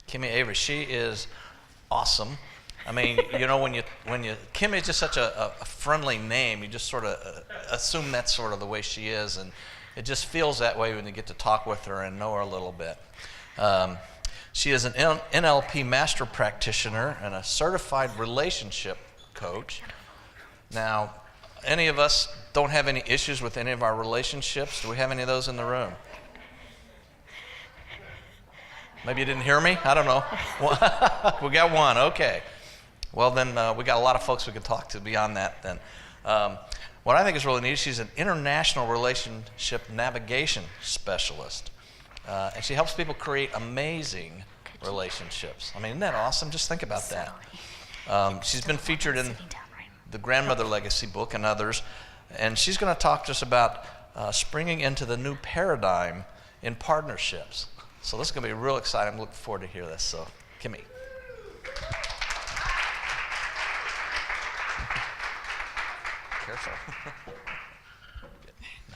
Kimi Avary. She is awesome. I mean, Kimi is just such a friendly name. You just sort of assume that's sort of the way she is, and it just feels that way when you get to talk with her and know her a little bit. She is an NLP master practitioner and a certified relationship coach. Now, any of us don't have any issues with any of our relationships? Do we have any of those in the room? Maybe you didn't hear me? I don't know. We got one, okay. Well, then we got a lot of folks we could talk to beyond that then. What I think is really neat, she's an international relationship navigation specialist. And she helps people create amazing relationships. I mean, isn't that awesome? Just think about that. She's been featured in the Grandmother Legacy book and others. And she's going to talk to us about springing into the new paradigm in partnerships. So this is going to be real exciting. I'm looking forward to hear this. So, Kimi. Careful.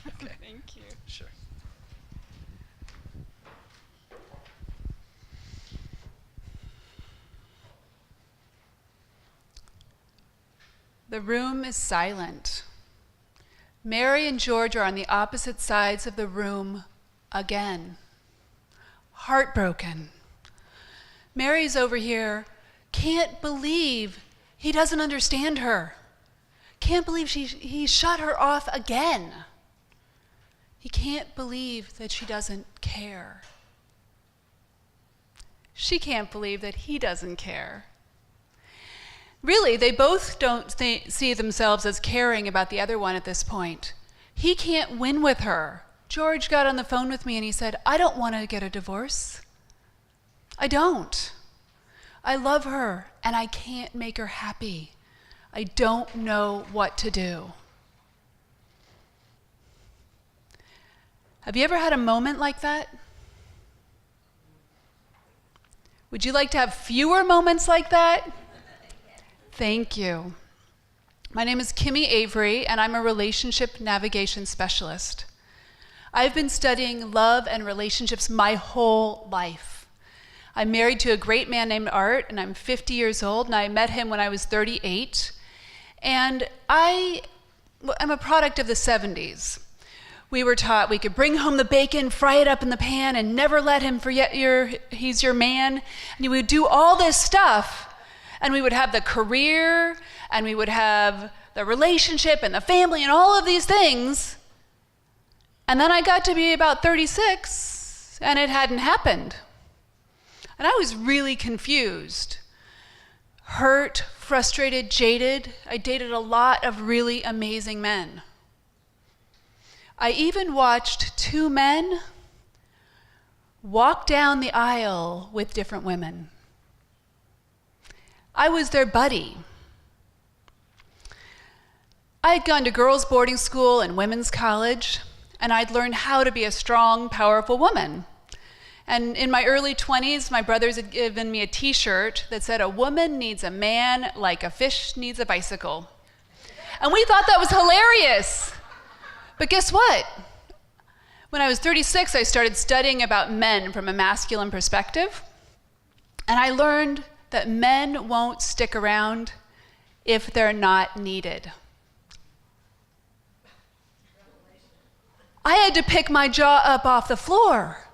Okay. Thank you. Sure. The room is silent. Mary and George are on the opposite sides of the room again. Heartbroken. Mary's over here, can't believe he doesn't understand her. Can't believe he shut her off again. He can't believe that she doesn't care. She can't believe that he doesn't care. Really, they both don't see themselves as caring about the other one at this point. He can't win with her. George got on the phone with me and he said, I don't want to get a divorce. I don't. I love her and I can't make her happy. I don't know what to do. Have you ever had a moment like that? Would you like to have fewer moments like that? Thank you. My name is Kimi Avary, and I'm a relationship navigation specialist. I've been studying love and relationships my whole life. I'm married to a great man named Art, and I'm 50 years old, and I met him when I was 38. And I'm a product of the 70s. We were taught we could bring home the bacon, fry it up in the pan, and never let him forget he's your man. And we would do all this stuff, and we would have the career, and we would have the relationship and the family and all of these things. And then I got to be about 36, and it hadn't happened. And I was really confused, hurt, frustrated, jaded. I dated a lot of really amazing men. I even watched two men walk down the aisle with different women. I was their buddy. I had gone to girls' boarding school and women's college, and I'd learned how to be a strong, powerful woman. And in my early 20s, my brothers had given me a t-shirt that said, "A woman needs a man like a fish needs a bicycle." And we thought that was hilarious. But guess what? When I was 36, I started studying about men from a masculine perspective, and I learned that men won't stick around if they're not needed. I had to pick my jaw up off the floor.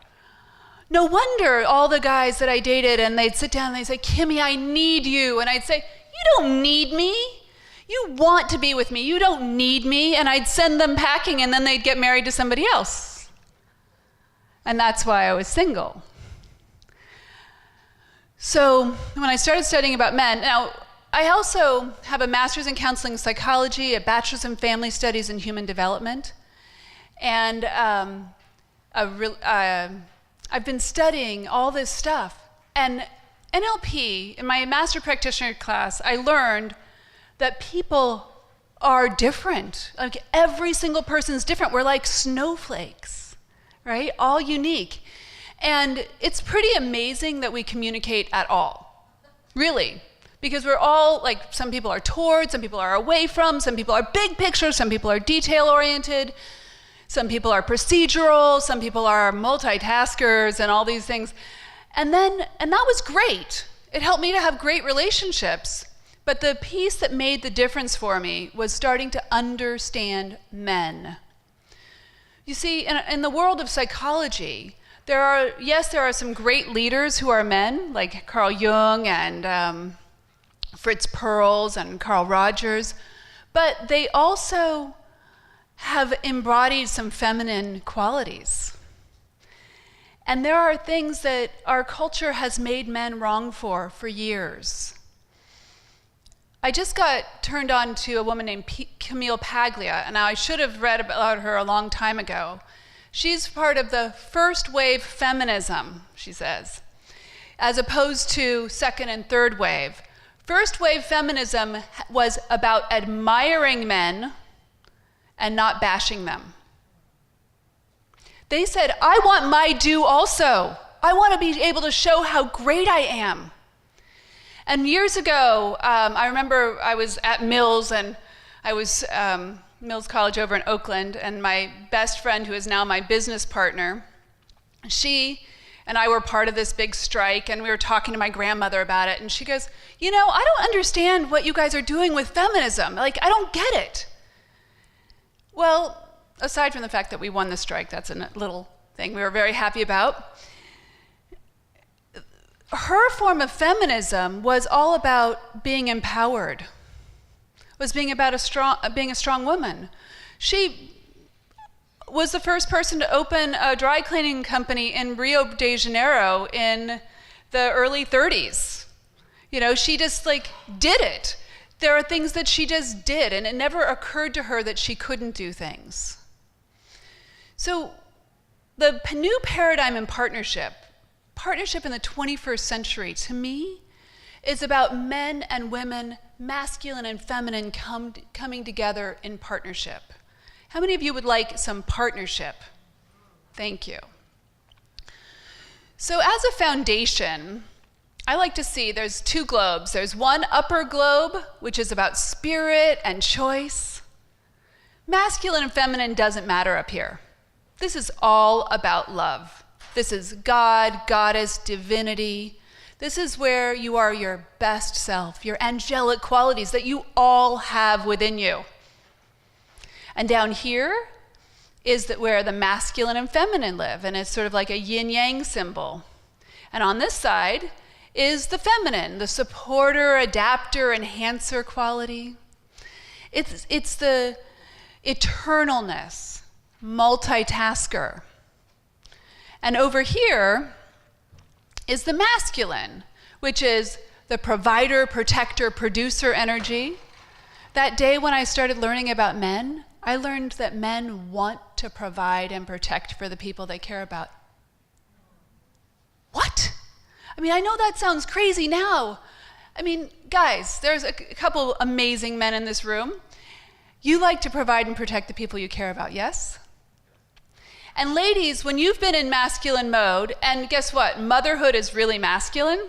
No wonder all the guys that I dated, and they'd sit down and they'd say, "Kimi, I need you." And I'd say, "You don't need me. You want to be with me. You don't need me." And I'd send them packing, and then they'd get married to somebody else. And that's why I was single. So when I started studying about men, now I also have a master's in counseling and psychology, a bachelor's in family studies and human development. And I've been studying all this stuff. And NLP, in my master practitioner class, I learned that people are different. Like every single person's different. We're like snowflakes, right? All unique. And it's pretty amazing that we communicate at all, really. Because we're all, like, some people are toward, some people are away from, some people are big picture, some people are detail-oriented, some people are procedural, some people are multitaskers and all these things. And that was great. It helped me to have great relationships. But the piece that made the difference for me was starting to understand men. You see, in the world of psychology, there are some great leaders who are men, like Carl Jung and Fritz Perls and Carl Rogers, but they also have embodied some feminine qualities. And there are things that our culture has made men wrong for years. I just got turned on to a woman named Camille Paglia, and I should have read about her a long time ago. She's part of the first wave feminism, she says, as opposed to second and third wave. First wave feminism was about admiring men and not bashing them. They said, I want my due also. I want to be able to show how great I am. And years ago, I remember I was at Mills, and I was Mills College over in Oakland, and my best friend, who is now my business partner, she and I were part of this big strike, and we were talking to my grandmother about it, and she goes, I don't understand what you guys are doing with feminism. Like, I don't get it. Well, aside from the fact that we won the strike, that's a little thing we were very happy about. Her form of feminism was all about being empowered, was being about being a strong woman. She was the first person to open a dry cleaning company in Rio de Janeiro in the early 30s. She just did it. There are things that she just did, and it never occurred to her that she couldn't do things. So the new paradigm in partnership in the 21st century, to me, is about men and women, masculine and feminine, coming together in partnership. How many of you would like some partnership? Thank you. So as a foundation, I like to see there's two globes. There's one upper globe, which is about spirit and choice. Masculine and feminine doesn't matter up here. This is all about love. This is God, goddess, divinity. This is where you are your best self, your angelic qualities that you all have within you. And down here is where the masculine and feminine live, and it's sort of like a yin-yang symbol. And on this side is the feminine, the supporter, adapter, enhancer quality. It's the eternalness, multitasker. And over here is the masculine, which is the provider, protector, producer energy. That day when I started learning about men, I learned that men want to provide and protect for the people they care about. What? I know that sounds crazy now. Guys, there's a couple amazing men in this room. You like to provide and protect the people you care about, yes? And ladies, when you've been in masculine mode, and guess what? Motherhood is really masculine.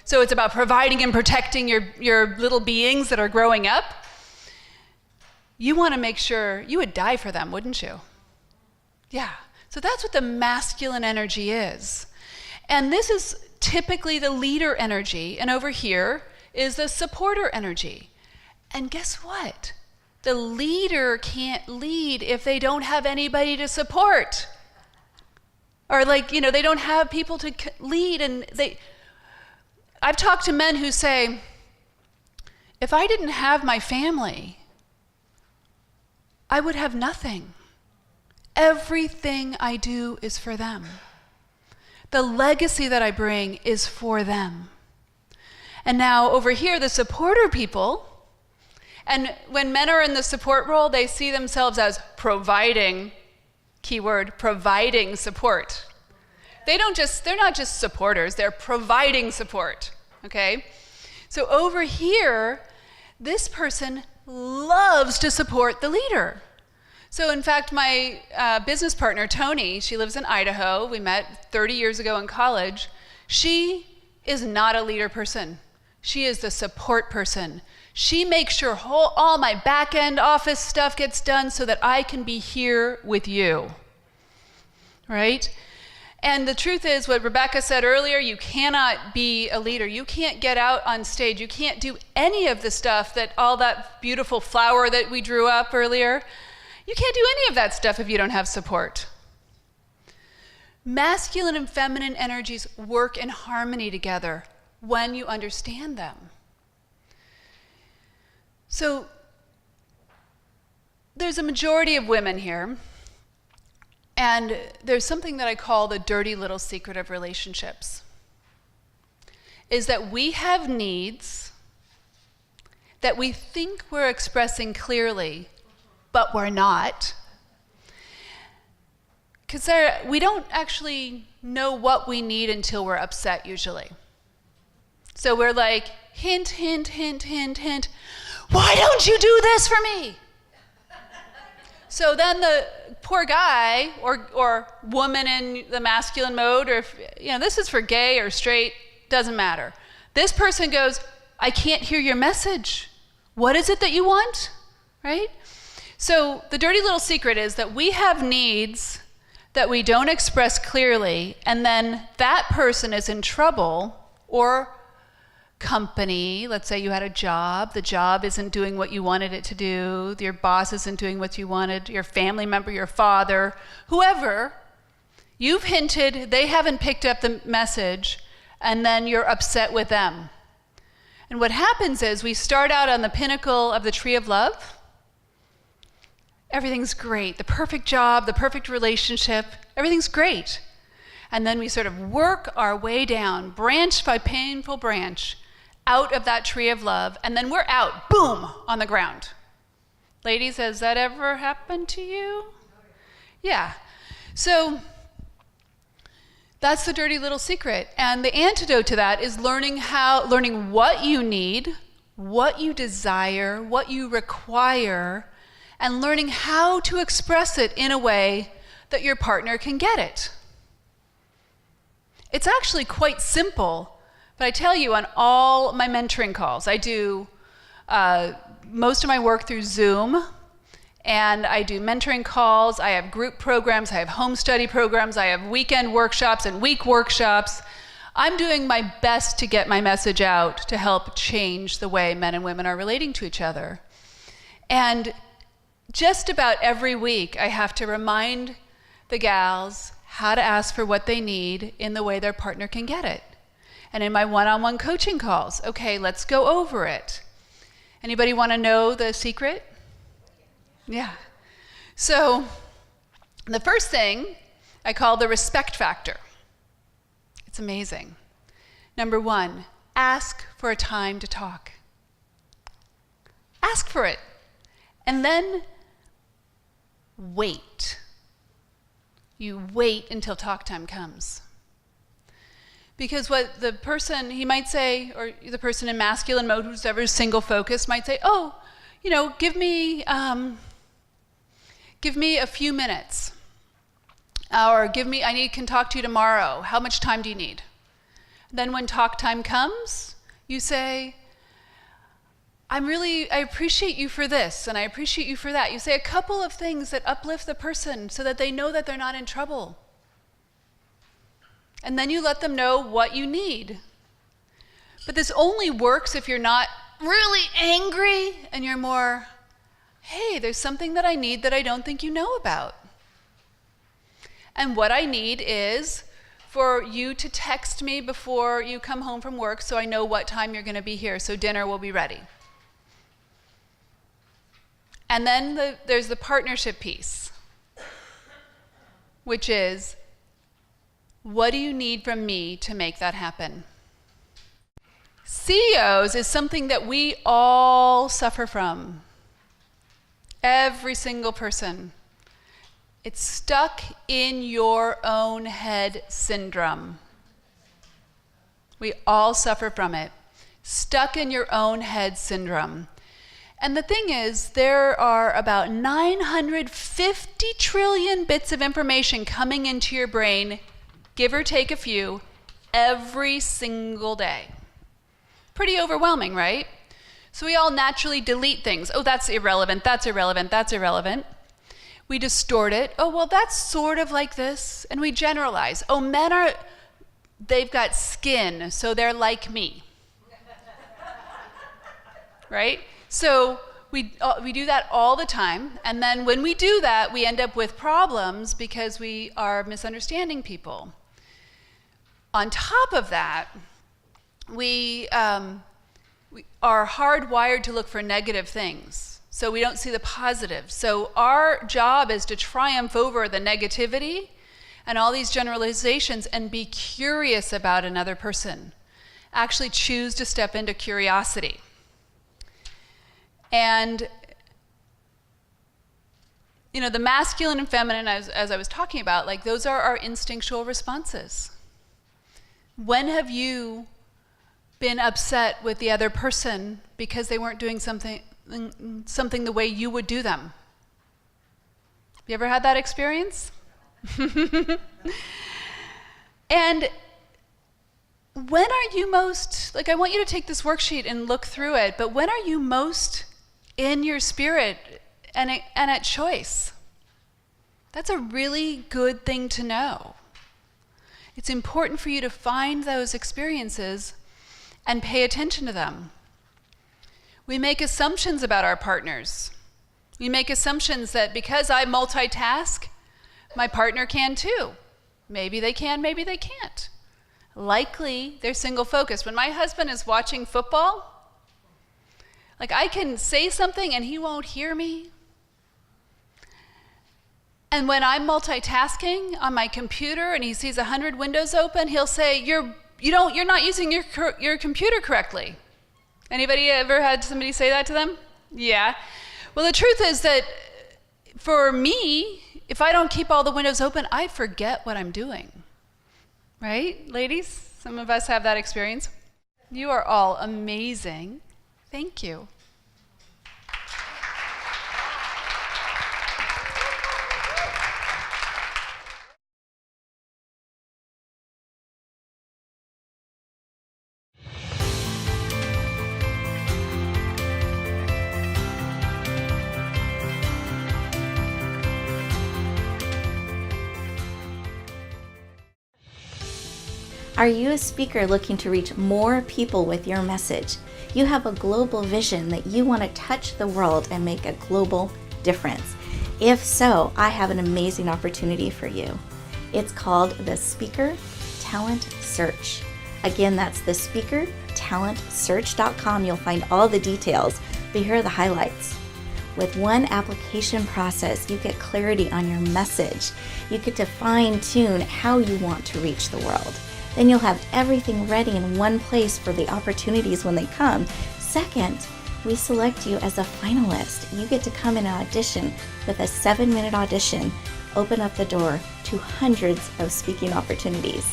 So it's about providing and protecting your little beings that are growing up. You want to make sure you would die for them, wouldn't you? Yeah. So that's what the masculine energy is. And this is typically the leader energy. And over here is the supporter energy. And guess what? The leader can't lead if they don't have anybody to support. Or they don't have people to lead. And I've talked to men who say, if I didn't have my family, I would have nothing. Everything I do is for them. The legacy that I bring is for them. And now over here, the supporter people, and when men are in the support role, they see themselves as providing, keyword, providing support. They're not just supporters, they're providing support, okay? So over here, this person loves to support the leader. So in fact, my business partner, Tony, she lives in Idaho. We met 30 years ago in college. She is not a leader person. She is the support person. She makes sure all my back-end office stuff gets done so that I can be here with you, right? And the truth is, what Rebecca said earlier, you cannot be a leader. You can't get out on stage. You can't do any of the stuff that all that beautiful flower that we drew up earlier. You can't do any of that stuff if you don't have support. Masculine and feminine energies work in harmony together when you understand them. So there's a majority of women here, and there's something that I call the dirty little secret of relationships, is that we have needs that we think we're expressing clearly, but we're not. Because we don't actually know what we need until we're upset, usually. So we're like, hint, hint, hint, hint, hint. Why don't you do this for me? So then the poor guy or woman in the masculine mode, or this is for gay or straight, doesn't matter. This person goes, I can't hear your message. What is it that you want? Right? So the dirty little secret is that we have needs that we don't express clearly, and then that person is in trouble, or company, let's say you had a job, the job isn't doing what you wanted it to do, your boss isn't doing what you wanted, your family member, your father, whoever, you've hinted, they haven't picked up the message, and then you're upset with them. And what happens is we start out on the pinnacle of the tree of love. Everything's great, the perfect job, the perfect relationship, everything's great. And then we sort of work our way down, branch by painful branch, out of that tree of love, and then we're out, boom, on the ground. Ladies, has that ever happened to you? Yeah. So that's the dirty little secret. And the antidote to that is learning what you need, what you desire, what you require, and learning how to express it in a way that your partner can get it. It's actually quite simple, but I tell you, on all my mentoring calls, I do most of my work through Zoom, and I do mentoring calls, I have group programs, I have home study programs, I have weekend workshops and week workshops. I'm doing my best to get my message out to help change the way men and women are relating to each other. And just about every week, I have to remind the gals how to ask for what they need in the way their partner can get it. And in my one-on-one coaching calls, okay, let's go over it. Anybody want to know the secret? Yeah. So the first thing I call the respect factor. It's amazing. Number one, ask for a time to talk. Ask for it. And then wait. You wait until talk time comes. Because what the person, he might say, or the person in masculine mode who's ever single focused might say, oh, give me a few minutes. Or I can talk to you tomorrow. How much time do you need? Then when talk time comes, you say, I appreciate you for this, and I appreciate you for that. You say a couple of things that uplift the person so that they know that they're not in trouble. And then you let them know what you need. But this only works if you're not really angry and you're more, hey, there's something that I need that I don't think you know about. And what I need is for you to text me before you come home from work so I know what time you're going to be here, so dinner will be ready. And then there's the partnership piece, which is, what do you need from me to make that happen? CEOs is something that we all suffer from. Every single person. It's stuck in your own head syndrome. We all suffer from it. Stuck in your own head syndrome. And the thing is, there are about 950 trillion bits of information coming into your brain, give or take a few, every single day. Pretty overwhelming, right? So we all naturally delete things. Oh, that's irrelevant, that's irrelevant, that's irrelevant. We distort it. Oh, well, that's sort of like this. And we generalize. Oh, they've got skin, so they're like me. Right? So we do that all the time. And then when we do that, we end up with problems because we are misunderstanding people. On top of that, we are hardwired to look for negative things. So we don't see the positive. So our job is to triumph over the negativity and all these generalizations and be curious about another person. Actually choose to step into curiosity. And the masculine and feminine, as I was talking about, like those are our instinctual responses. When have you been upset with the other person because they weren't doing something the way you would do them? You ever had that experience? And when are you most, I want you to take this worksheet and look through it, but when are you most in your spirit and at choice? That's a really good thing to know. It's important for you to find those experiences and pay attention to them. We make assumptions about our partners. We make assumptions that because I multitask, my partner can too. Maybe they can, maybe they can't. Likely, they're single focused. When my husband is watching football, I can say something and he won't hear me. And when I'm multitasking on my computer and he sees 100 windows open, he'll say, you're not using your computer correctly. Anybody ever had somebody say that to them? Yeah. Well, the truth is that for me, if I don't keep all the windows open, I forget what I'm doing. Right, ladies? Some of us have that experience. You are all amazing. Thank you. Are you a speaker looking to reach more people with your message? You have a global vision that you want to touch the world and make a global difference. If so, I have an amazing opportunity for you. It's called the Speaker Talent Search. Again, that's the speakertalentsearch.com. You'll find all the details, but here are the highlights. With one application process, you get clarity on your message. You get to fine-tune how you want to reach the world. Then you'll have everything ready in one place for the opportunities when they come. Second, we select you as a finalist. You get to come in and audition with a 7-minute audition, open up the door to hundreds of speaking opportunities.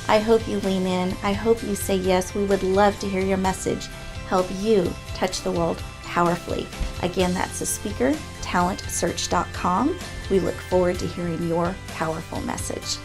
I hope you lean in. I hope you say yes. We would love to hear your message. Help you touch the world powerfully. Again, that's the speakertalentsearch.com. We look forward to hearing your powerful message.